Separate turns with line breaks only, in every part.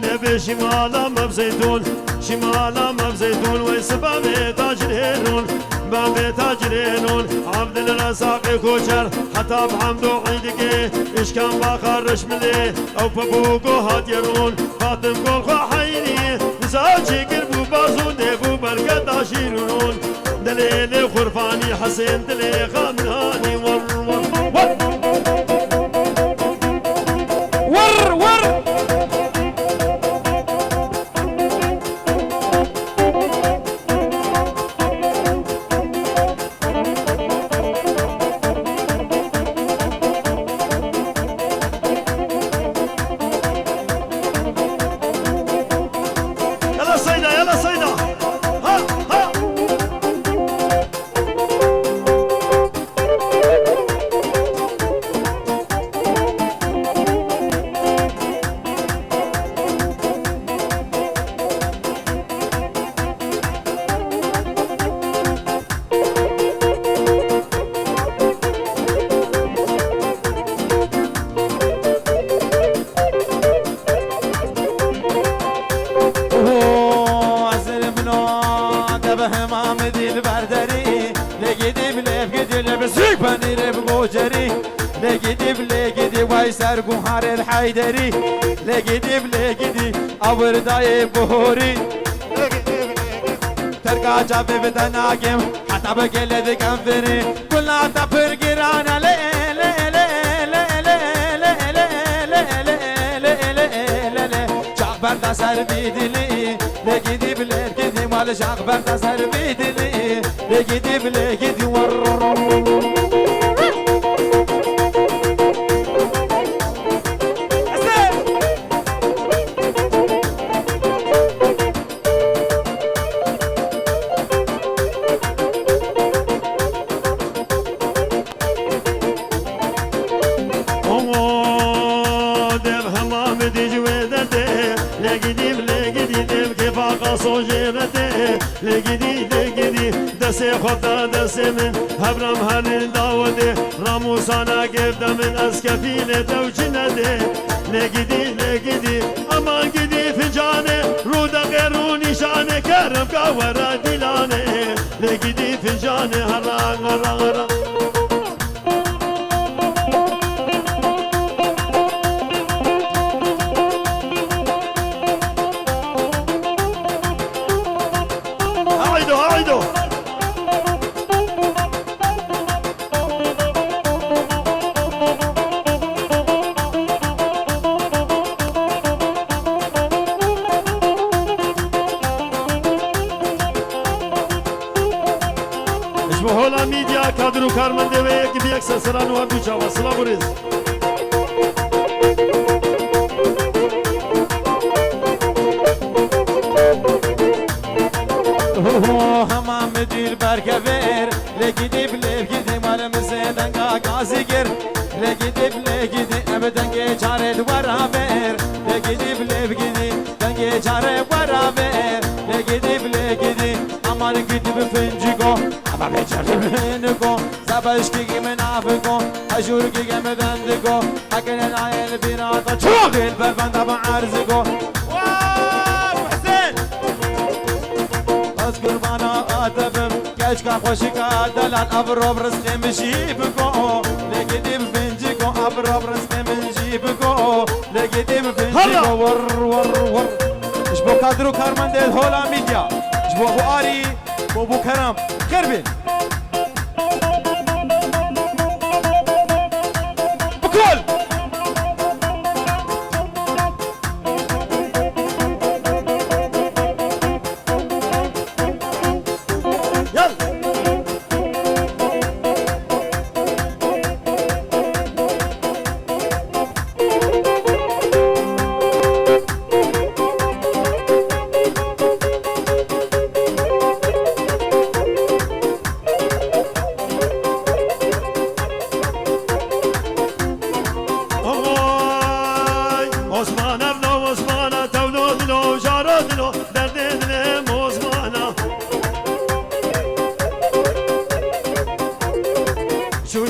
نبي شمالا مبزيتون شمالا مبزيتون ويسبا بتاجرينون بابي تاجرينون عبد الرزاق كوشر حتى بحمدو عيدك إش كان باخرش ملي أو بابوكو هاتيرون فاطم كل خحيني زاجي قلبو بازون ديبو برقة تاشيرون دليل خرفاني حسين دلي خامناني ور ور ور ور ور سرقو هار الحيدري لقيدي أور دايب بهوري ترقى جابي بتناقم حتى بقل ذيك أنفري كلها تفر قرانا لي لي لي لي لي لي لي لي لي شاق بردا سر بيدلي لقيدي بلقيدي مال شاق بردا سر بيدلي لقيدي بلقيدي ورر لقيدي دسي خطا دسي من هبرم هرين داودي راموسانا قفدا من اسكفينة توجنده لقيدي اما قدي فنجاني رودا غيرو نشاني كرم كورا دلاني لقيدي فنجاني هرا هولا ميديا كادرو كارمنده و يكي بيك سلسلان و دوچا وصلا بريز همام دير بركبير لقيدي مال مزيدن قاقازي گير لقيدي ابدن جارد ورابير لقيدي دنگي جارد ورابير لقيدي امان قيدي بفنجيگو اما بجربينگو زبشكي من عفقو اجوركي مدندگو اكن العيل بيناتا چوغيل بفندا بعرزگو واو حسين از قربانا آتفم كاشكا خوشكا دلال ابروب رزقي مشيبكو لقيدي بفنجيگو ابروب رزقي مشيبكو لقيدي بفنجيگو ور ور ور اشبو كادرو كارمندل هولا ميديا اشبو ابو آري وابو كرم خربين بكل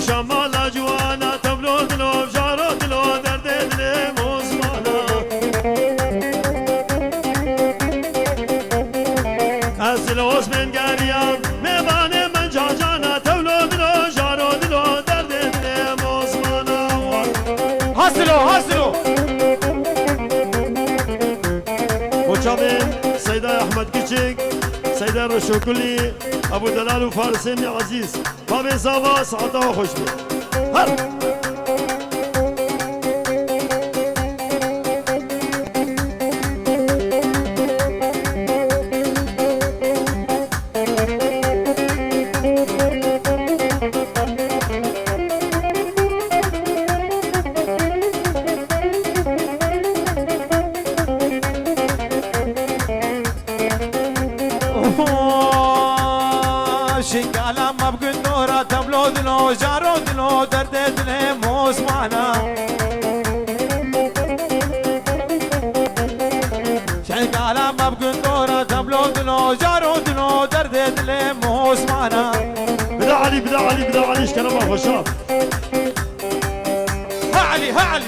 شمالا جوانا تبلو دلو بجارو دلو درد دلو موزمانا محمد كشك سيد الرشوكلي ابو دلال وفارسين عزيز بابي صافا سعادة وخوش بي هر
شنقالا ما بقول نورا تبلو دلو جارو دلو درد دلي موس معنا شنقالا ما بقول نورا تبلو دلو جارو دلو درد دلي موس معنا
بدا علي بدا علي بدا علي ايش كان ما خوشاب
ها علي ها علي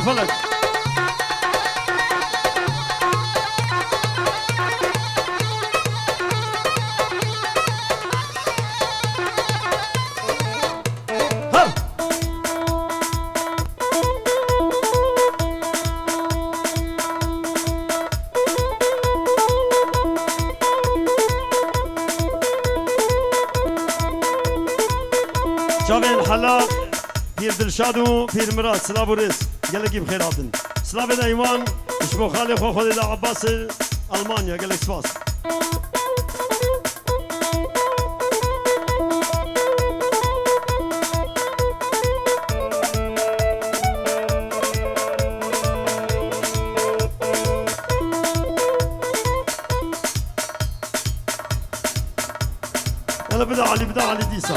فلك هب شافين حلاق بير دلشادو بير مراد سلاب وريس قالك بخير عطن سلاب الايوان اشبو خالي خو خالي عباس المانيا قالك سباس يلا بدا علي ديسا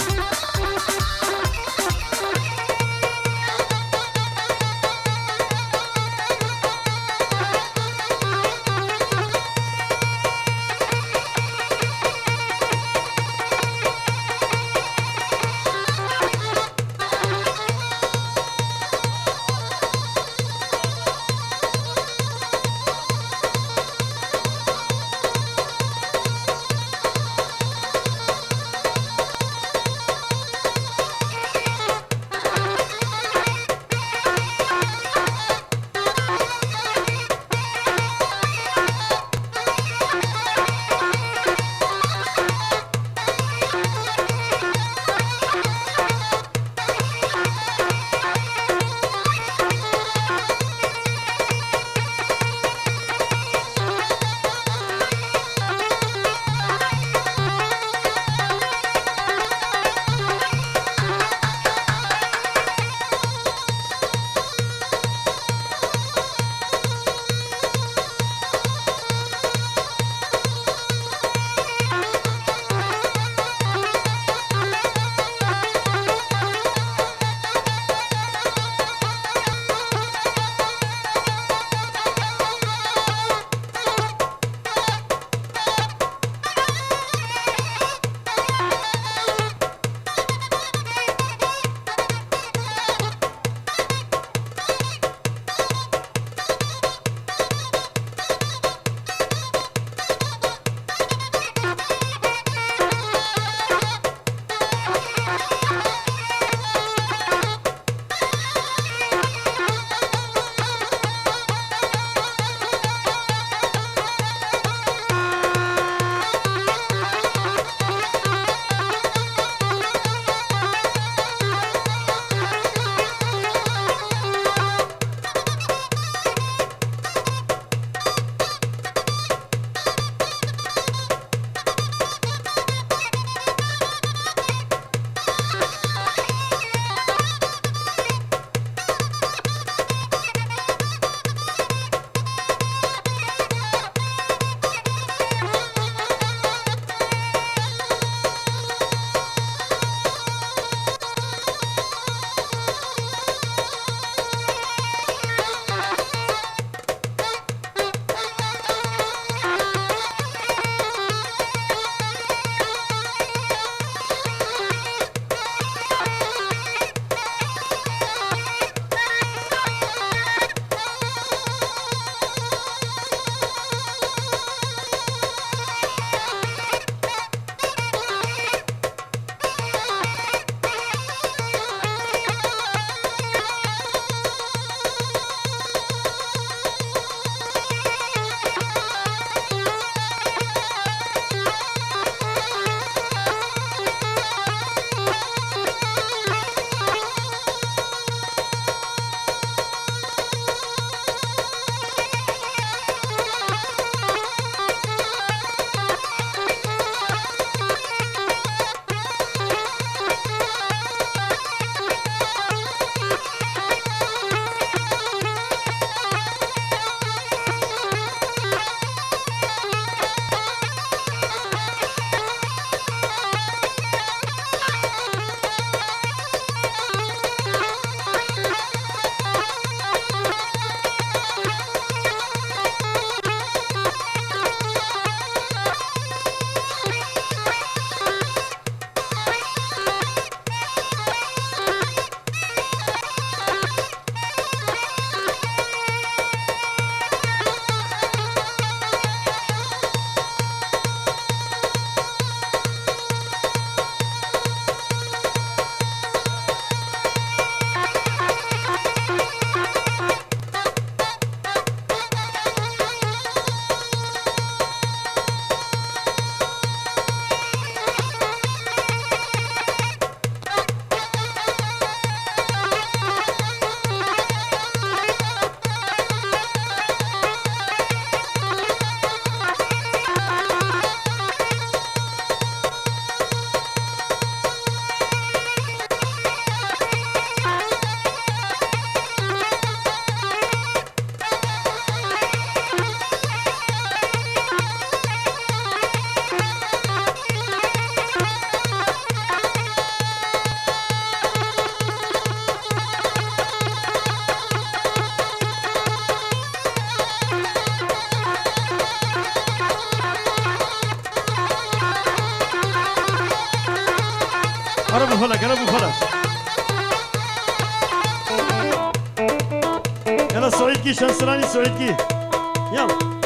أنا بفلك أنا بفلك يلا سعيد كي شنسراني سعيد كي يلا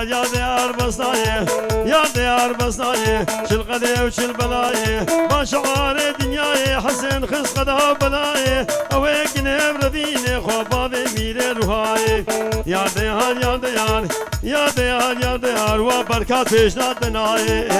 يا ديار بصايه يا ديار بصايه شل قدي وشل بلايه ما شعار دنياي حسن خس قدا بلايه اويك نبر ديني خوبا بمير روحاي يا ديار يا ديار يا ديار يا ديار وبركات بيشنات دناي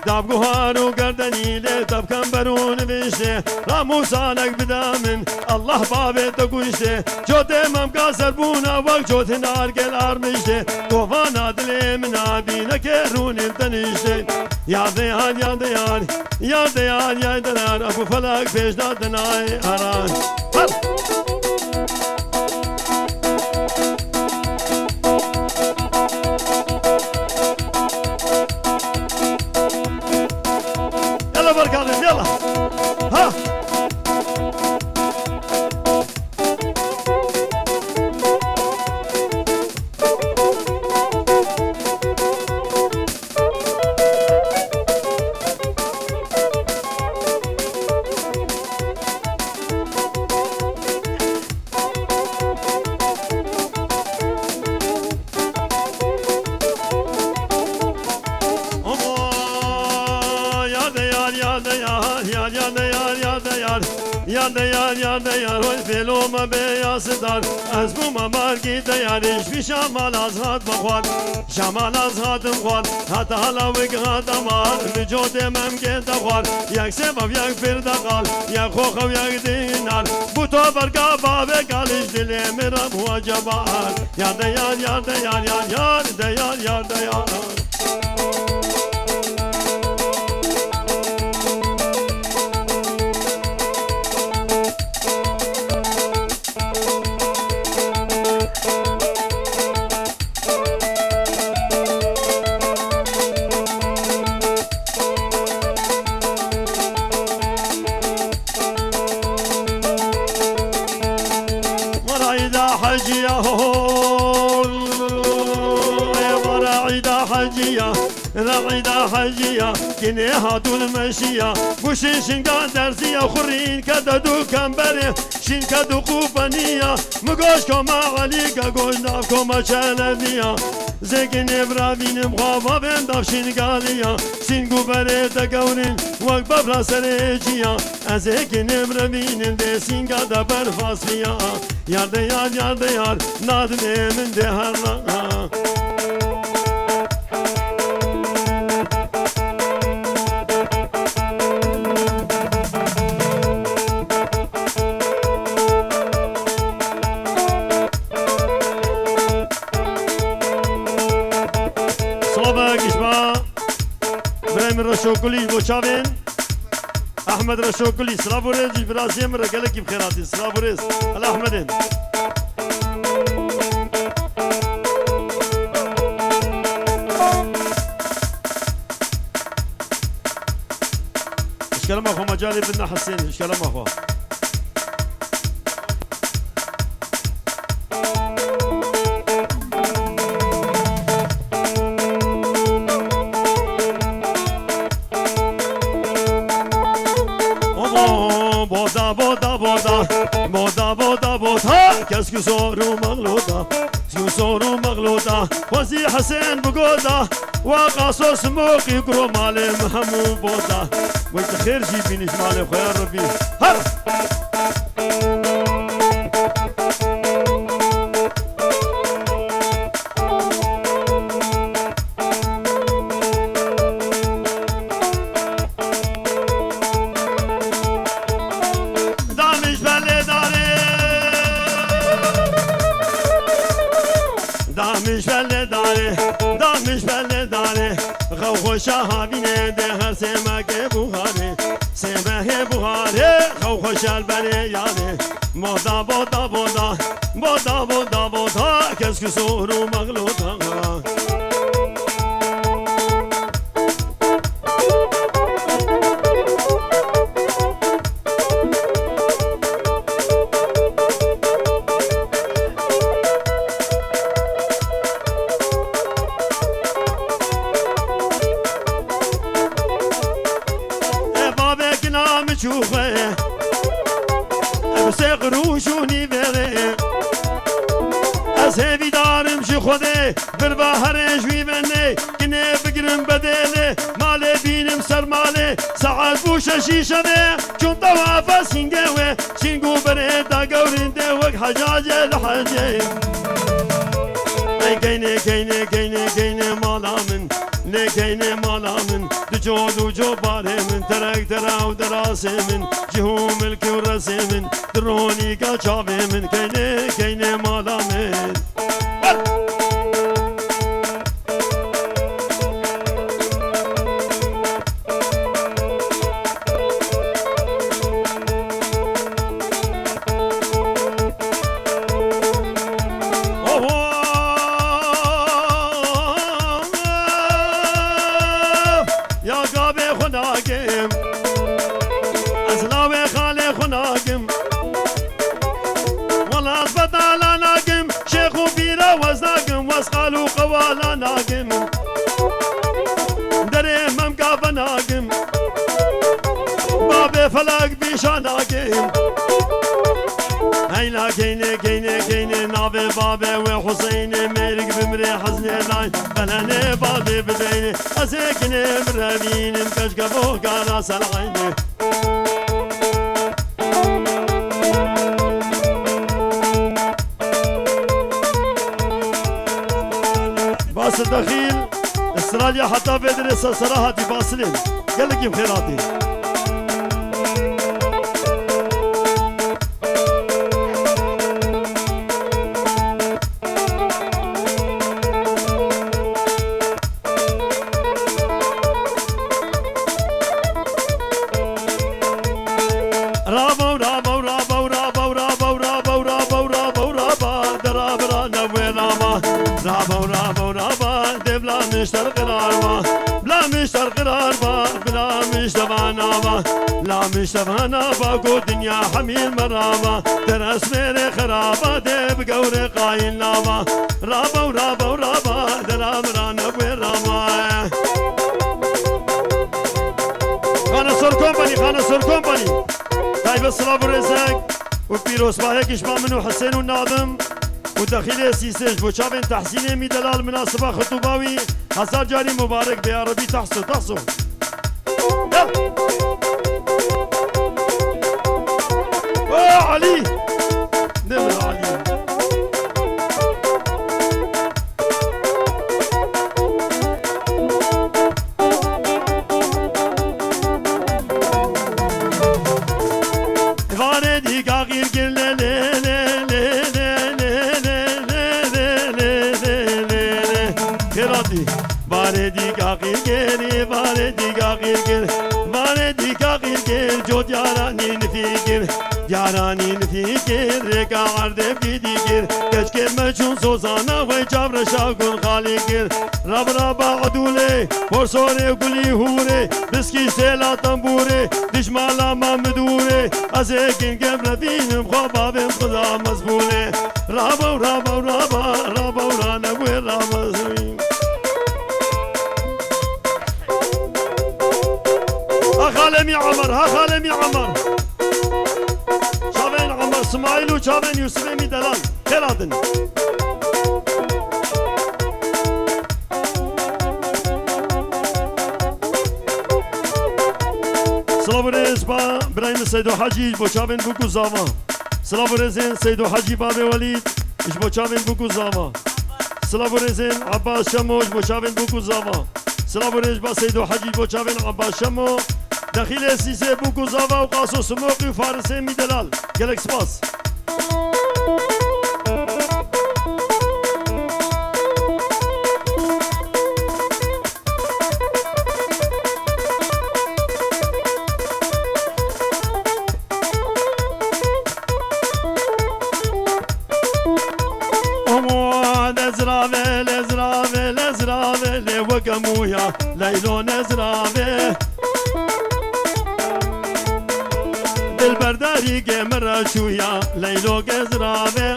داب قهار وقردني لي داب كمبرون بيشتي رامو سالك بدامن الله بابي تقوشتي جوت امام قاسر بونا وقت جوت نار قل ارمشتي طوفانا دلي من عبينا كيرون التنشتي يا ديار يا ديار يا ديار يا ديار ابو فلك فيش دادناي هران يلا ها يا ديار يا ديار والفيلو ما بياسدار أزبو ما ماركي دياريش في شمال أزهات بخوان شمال أزهات بخوان حتى هلا وقهات أمار بجود ممكن تخوان يك سبب يك فردقال يك خوخ ويك دينار بوتو برقا بابك عليش دلي مرم هو جبار يا ديار يا ديار يا ديار يا ديار العيدة حجية كني هاتو المشية وشين شنقا درسية خرين كددو كمبري شين كدو قوبانية مقوش كما عليقا قوش ناف كما شالبية زيكين ابرابين مخافا بين داف شنقالية شين قوبري تقورين وقبا بلا سريجية ازيكين ابرابين دي سين قدا برفاسية يار ديار يار ديار نادمي من دي هرنا رشوكلي بوشافين احمد رشوكلي سلابوريز براسيم رجلك بخيراتي سلابوريز على احمدين ايش كلام اخو مجالي بدنا حسين ايش كلام اخو Qu'est-ce que ça roule dans l'autre يوسور ومغلوطة وزي حسين بقودة وقاصوص موقي قرو مالي مهمو بوطة وانت خير جيبيني مالي خويا ربي هر خوشا بینه ده هر سما که بوهاره سما بوهاره خو خوشال بره یاره مودا بودا بودا بودا بودا بودا کس که سورو مغلوطا شوفه بسق روشوني بره أسهبي دارم شي خوده بالبحر جوي بني كني بقرم بدله مالي بينم سر مالي ساعات بوشة شيشة ده چون طوافة سنگوه شنگو بره دا قورين ده وق حجاجة لحجة كيني كيني كيني كيني مالا من ne keyne malamın duco baremin terek terav derasimin cihu milki u rasimin droni kaçavimin keyne malamın قالوا قوالا ناقم دري ممقا ناقم بابي فلاق بيشا ناقم هيلا كيني كيني كيني نابي بابي وحسيني ميرك بمري حزني لاي بلاني بابي بديني أسيكني برابيني مكشكبو قالا سلعيني باس الدخيل استراليا حتى بدرس صراحة باصلين قال لك بخيراتي رابو رابو رابو رابو رابو رابو رابو رابو رابو درابرا نوي راما رابو رابو رابا بلا مشتر قرار با بلا مشتر قرار با بلا مشتبانا با لا مشتبانا با قو دنيا حميل مرابا درس ميري خرابا دي بقور قاين لابا رابو رابو رابا درابرا نوي راما خانه سور كومباني خانه سور كومباني طيب الصلاة والرزاق وبيروس باهيك اشبع منو حسين والناظم ودخيل سيسج بوشافين تحسيني مي دلال مناسبة خطوباوي هزار جاري مبارك بيا ربي تحصو تحصو علي نمر علي غاردي قاغير قل باردی کاغیر گری باردی کاغیر گر باردی کاغیر گر جو یارانی نفیگر یارانی نفیگر رکا عرده بیدی گر کش گر مچون سوزانا و جبر شاگون خالی گر رب رب عدوله پرسوره گلی هوره بسکی سیلا تنبوره دشمالا ممدوره از اکین گبر بینم خوابم خدا مزبوله رابو رابو رابو رابو رانوی رابو زمین خالمي عمر ها خالمي عمر شابين عمر اسماعيل وشابين يوسف مي دلال خيراتن براين سيدو حاجي بوشابن بوكو زاما سلام رزين سيدو حاجي بابي وليد ايش بوشابن بوكو زاما سلام رزين عباس شمو ايش بوشابن بوكو زاما سلام رزين با سيدو حاجي بوشابن عباس شمو داخل سيسي بوكو زاما وقاسو سموقي وفارسي ميدلال جالك سباس وقمويا ليلو نزرابي بالبرداري قمر شويا ليلو قزرابي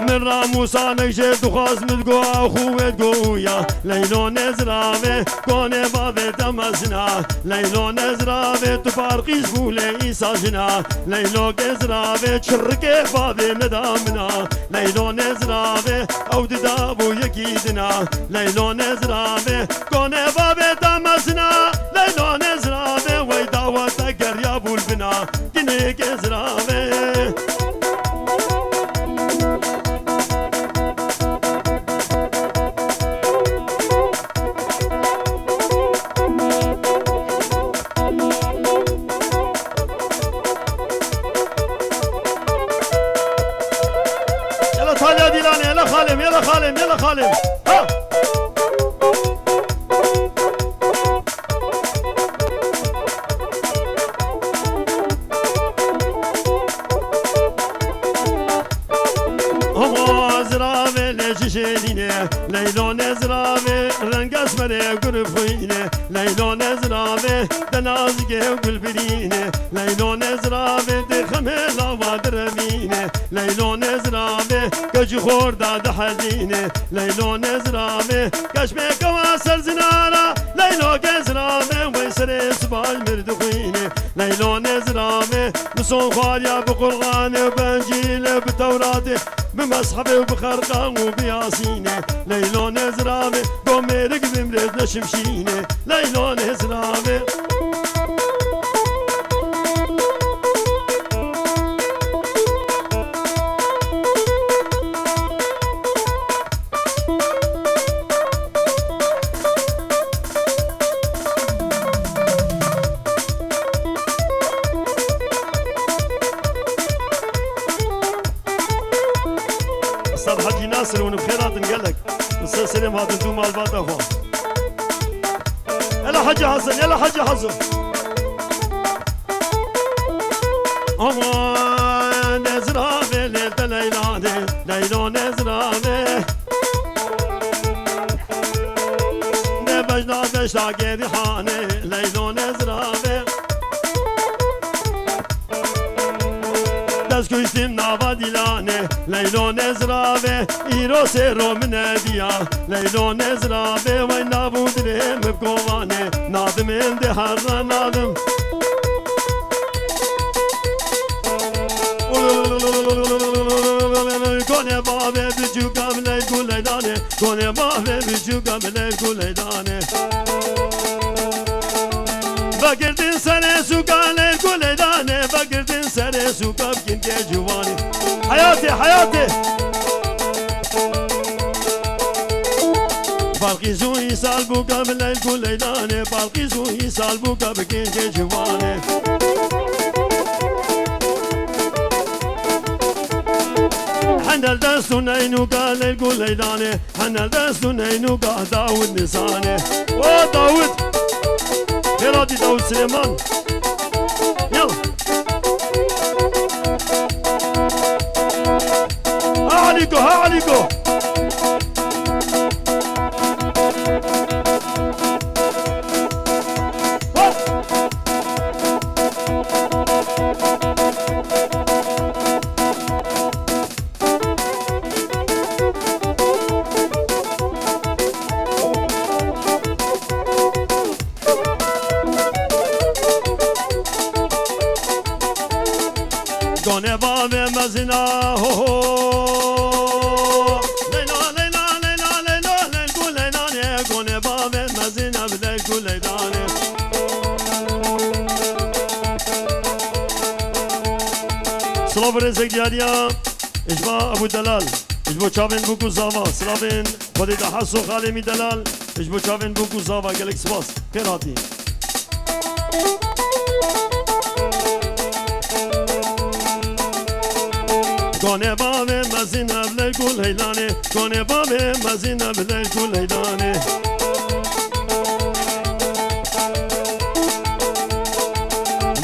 من راموسا نجد وخاز مدقو اخوة قويا ليلو نزرابي كوني بابي دمزنا ليلو نزرابي تفارقي سفولي إيساجنا ليلو قزرابي تشركي بابي ندامنا ليلو نزرابي او دابو يكيدنا ليلو نزرابي كوني بابي دمزنا ليلو نزرابي ويداوة تقر يا ابو البنا كني قزرابي يلا خالم يلا خالم يلا خالم ها هو زرافه لشيشينه ليلو نزرافه رنگ اسمره قرفينه ليلو نزرافه دنازقه وقلبرينه ليلو نزرافه دخمه وادرمينه ليلو نزرافه كج خوردا دحزينه ليلو نزرافه كشمه كواسر زنارا ليلو كزرافه ويسر سباج مردخينه ليلو نزرافه نصون خاليا بقرآن بانجيل بتوراته بمصحبه وبخرقان وبياسينه ليلو نزرافه قوميرك بمرد نشمشينه ليلو نزرافه استاذ حجي ناصر ونبخيرات نقلك استاذ سليم هذا انتم البات اخوان يلا حجي حسن يلا حجي حسن امان نزرافه ليلة ليلانه ليلو نزرافه نبجنا بشتا قيدي حانه ليلو نزرافه دسكوشتم نابا ديلانه ليلو نزرافه ايرو سيرو من اديا ليلو نزرافه وين نابو درهم بقوانه نادم اندي حرنا نادم كوني بابي بجوكا ملي قوليدانه كوني بابي بجوكا ملي قوليدانه بقردين سنة سوكا لي قوليدانه بقردين سنة سوكا بكنتي جواني حياتي حياتي بالقي زوي سالبوكا ملي قوليدانه بالقي زوي سالبوكا بكنتي جواني حنال دستو نينوكا للقوليدانه حنال دستو نينوكا داود نسانه او داود هرادي داود سليمان يلا ها عليكو ها عليكو گونه باب مزنا هو لیلا لیلا لیلا لیلا لیل گلیدانه گونه باب مزنا بدل گلیدانه رزق دياليا اجبا ابو دلال اجبو چاوین بوکو زاوا سلاوین خودی دا حسو خالمی دلال اجبو چاوین بوکو زاوا گلک سپاس خیراتی گونه باوه مزین ابله گل هیلانه گونه باوه مزین ابله گل هیلانه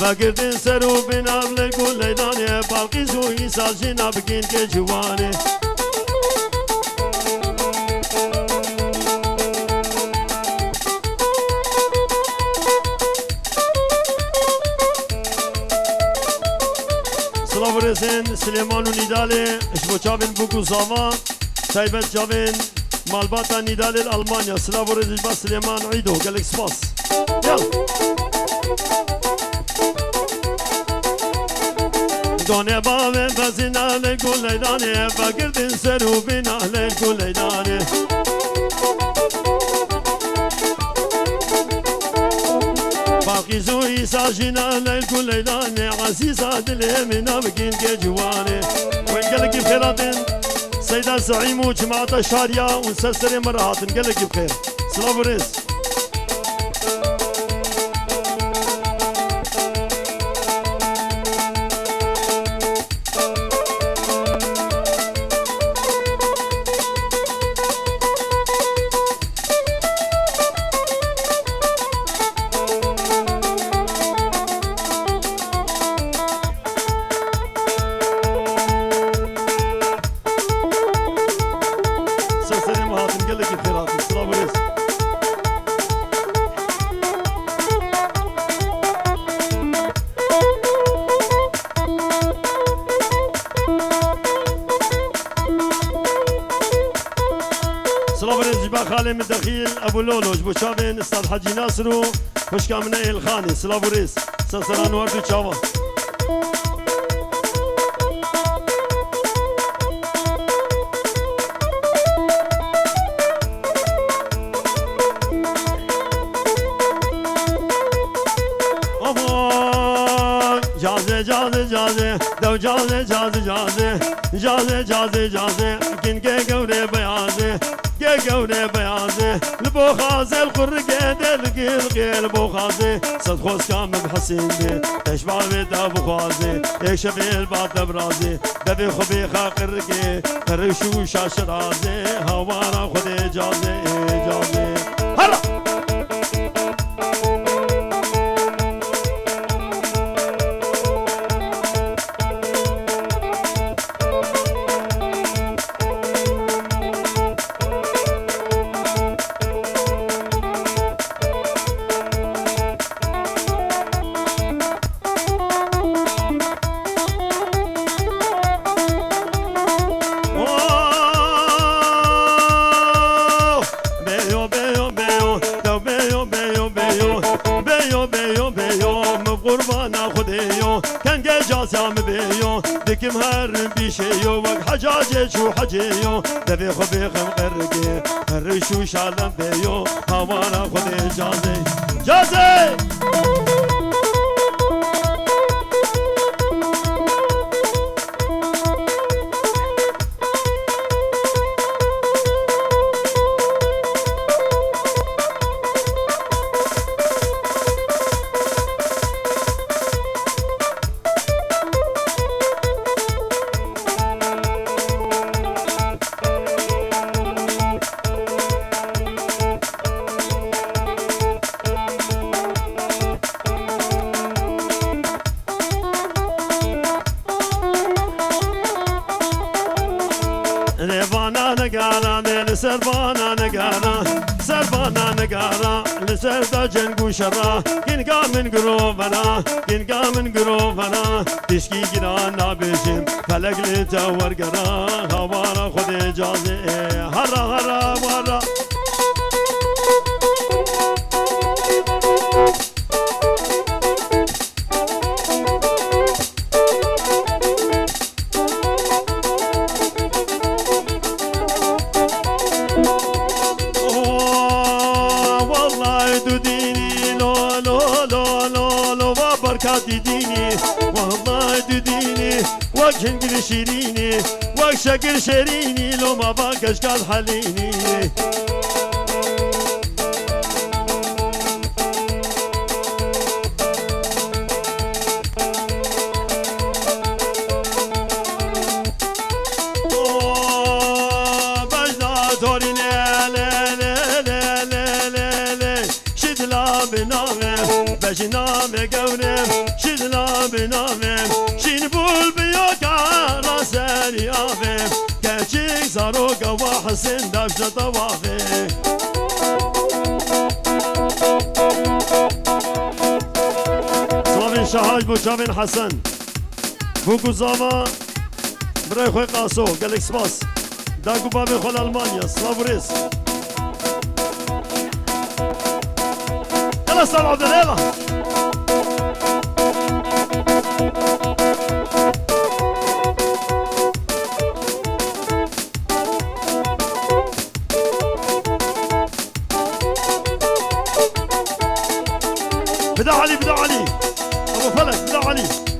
بگردین سرو بین ابله گل هیلانه باقی زوی سازینا بگین که جوانه سلاورزن سلیمان و نیداله اشبو چاوین بوکو زاوا تایبت چاوین مالباتا نیداله المانیا سلاورز با سلیمان عیدو گلک سپاس یل گانه باوه بزین اهل گل ایدانه بگردین سرو بین اهل گل ایدانه باقی زوی ساجینا لیل لیلانه عزیزا دلی منا بگین که جوانه وین گلکی بخیراتن سیدا زعیم و جماعت شاریا و سرسر مرهاتن گلکی بخیر سلام ورز خالم الدخيل ابو لولو جبو شابين استاذ حجي ناصرو خوش كامنا الخاني سلافو ريس سلسلان وردو تشاوا جازه جازه جازه دو جازه جازه جازه جازه جازه جازه كن كي قوري بيازه گونه بیازه لبو خازه القرقه دلقی لبو خازه صد خوز کام بحسین بی اشبال بی دابو خوازه یک شبیل باد دبرازه دبی خوبی خاقرقه قرشو شاشرازه هوارا خود اجازه اجازه هلا دكم هر بيشيو وق حجاجي شو حجيو دبي خبي خم قرقي الرشو شالم بيو هوانا خدي جازي جازي سربانا نگارا لسر دا جنگو شرا گنگا من گروفنا گنگا من گروفنا تشکی گران نابشیم فلق لیتا ورگرا هوارا خود اجازه هرا هرا وارا ديني والله ديني وك هنقل شيريني وك شكل شيريني لو ما باكش قال حليني بجنام قولم شدنا بنامم شين بول بيوكا راساني آفم كاتشيك زاروكا وحسن دبشة طوافي صافين شهاج بو شافين حسن بو قزاما براي خوي قاسو قالك سباس داكو بابي خول ألمانيا سلافوريس يلا سلام عبد الله بدا علي بدا علي ابو فلك بدا علي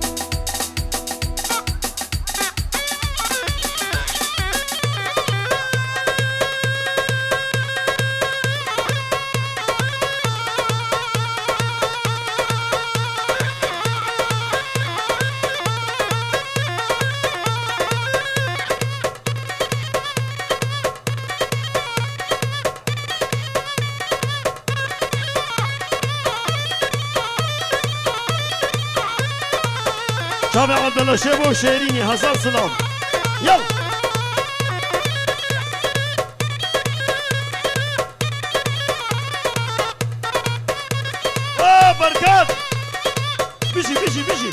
شافع عبد الله شيبو شيريني هزار سلام يلا بركات بيجي بيجي بيجي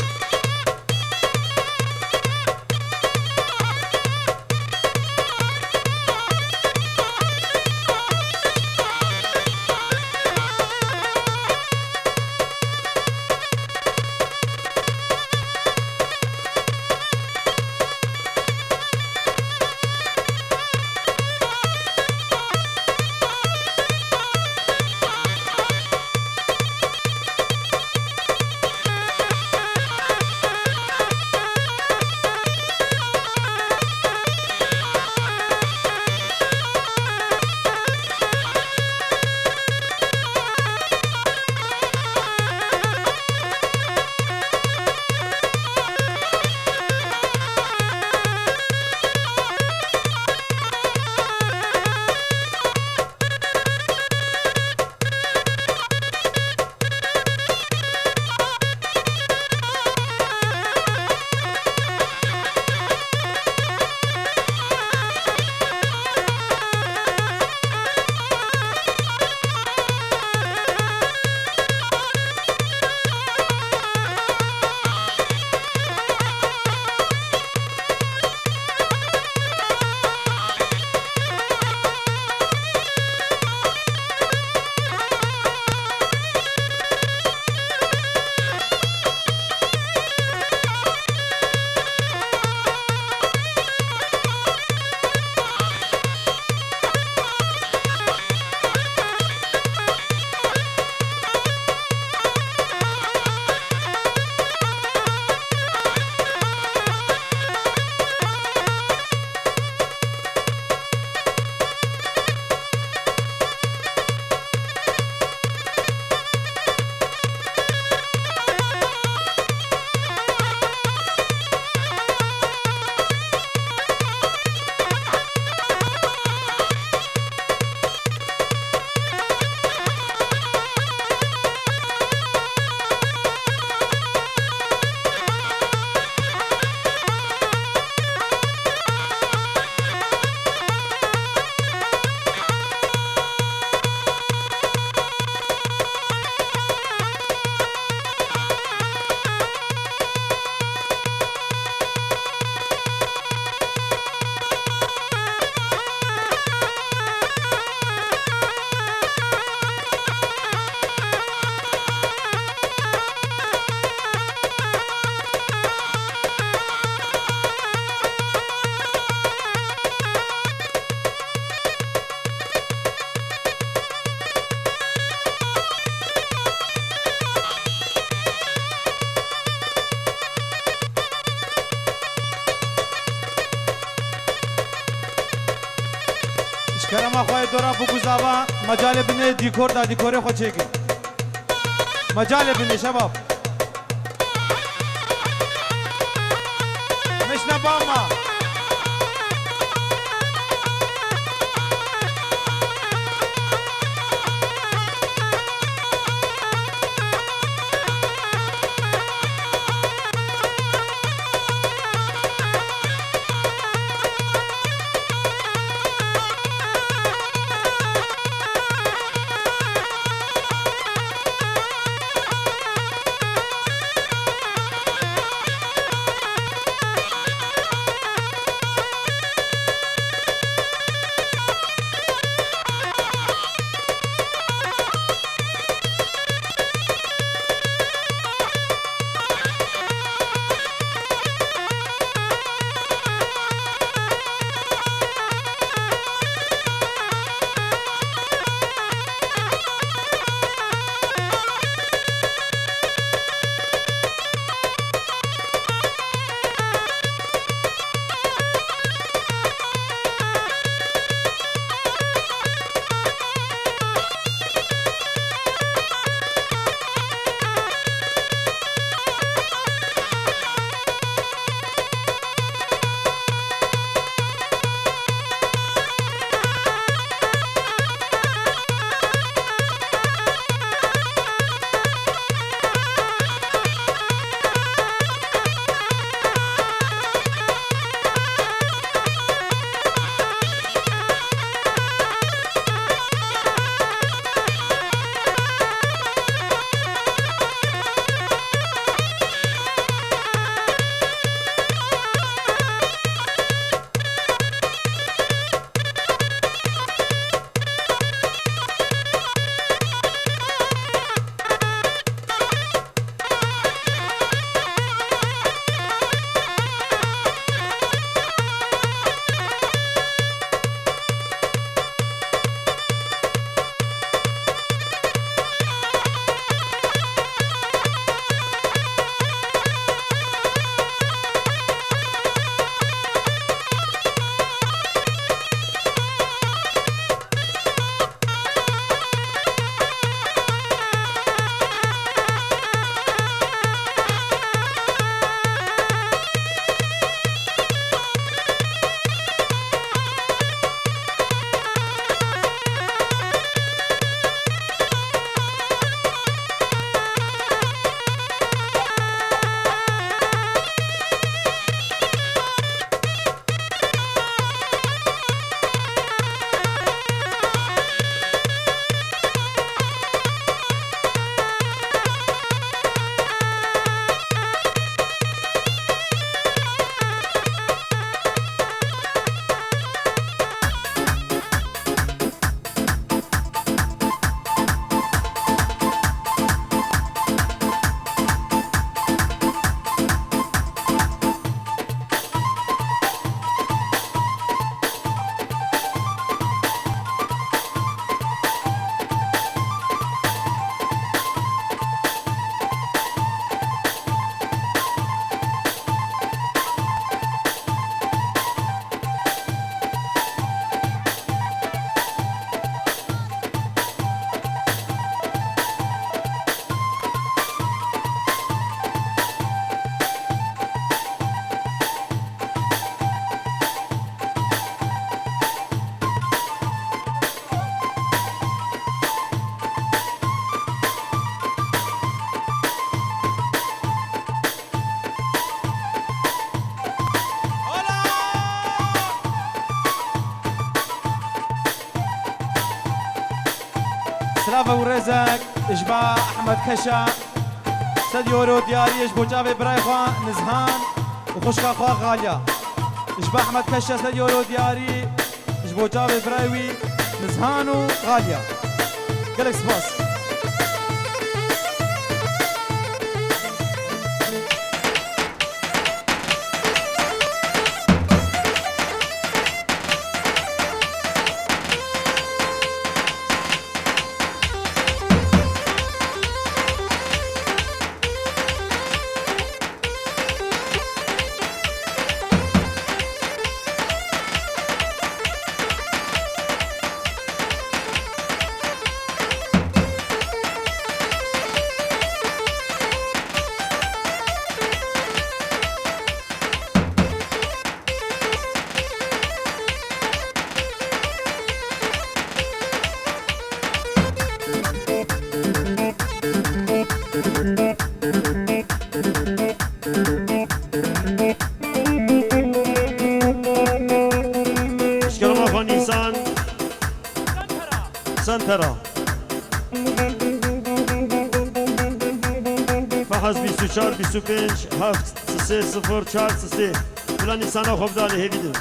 كرم اخوي دورا بوكوزابا مجال بني ديكور دا ديكوري خو تشيكي مجال بني شباب مش نباما سلافة ورزق إشباع أحمد كشا سد يورو دياري إشبو جابي برايخوا نزهان وخشكا خوا غاليا إشباع أحمد كشا سد يورو دياري إشبو جابي برايوي نزهان وغاليا قالك سباس
سنترا فحص 24 25 7 3 0 4 3 فلان سنة خوب داله هیدید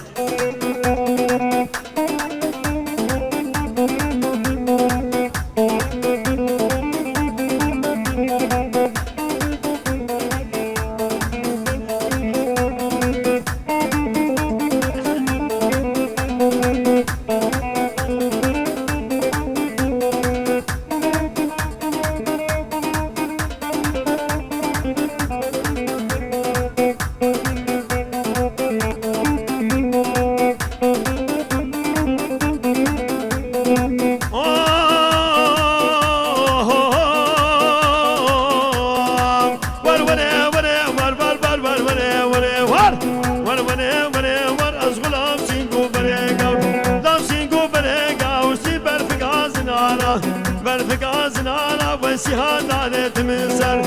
سیها دارت مسر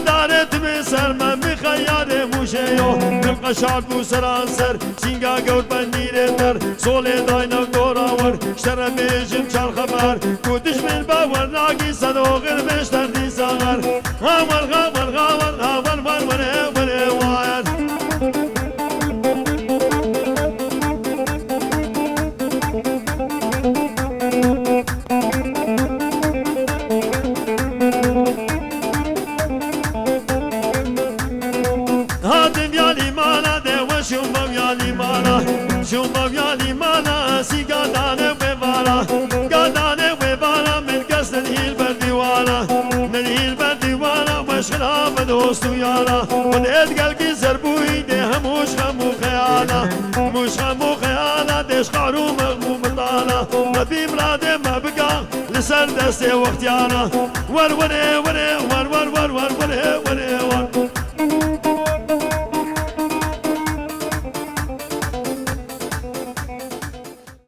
دارت مسر من بخیار موشیو نقشات بوسرانسر سینگا گود بندیره تر سول داینا گوراور شتر بیجم چار خبر کو دشمن باور ناگی صدو غیر بشتر دیزاغر غامر غامر غامر غامر ور وره وره وایر شوما بيالي مانا سي قادانه وبالا قادانه وبالا من قصد الهيل برديوانا من الهيل برديوانا وشغلا بدوست ويانا ونيت قلقي زربوي ده مش خمو خيالا مش خمو خيالا ديش قارو مغموم طالا ما في مراده ما بقى لسر دستي وقتيانا ور ور ور ور ور ور ور ور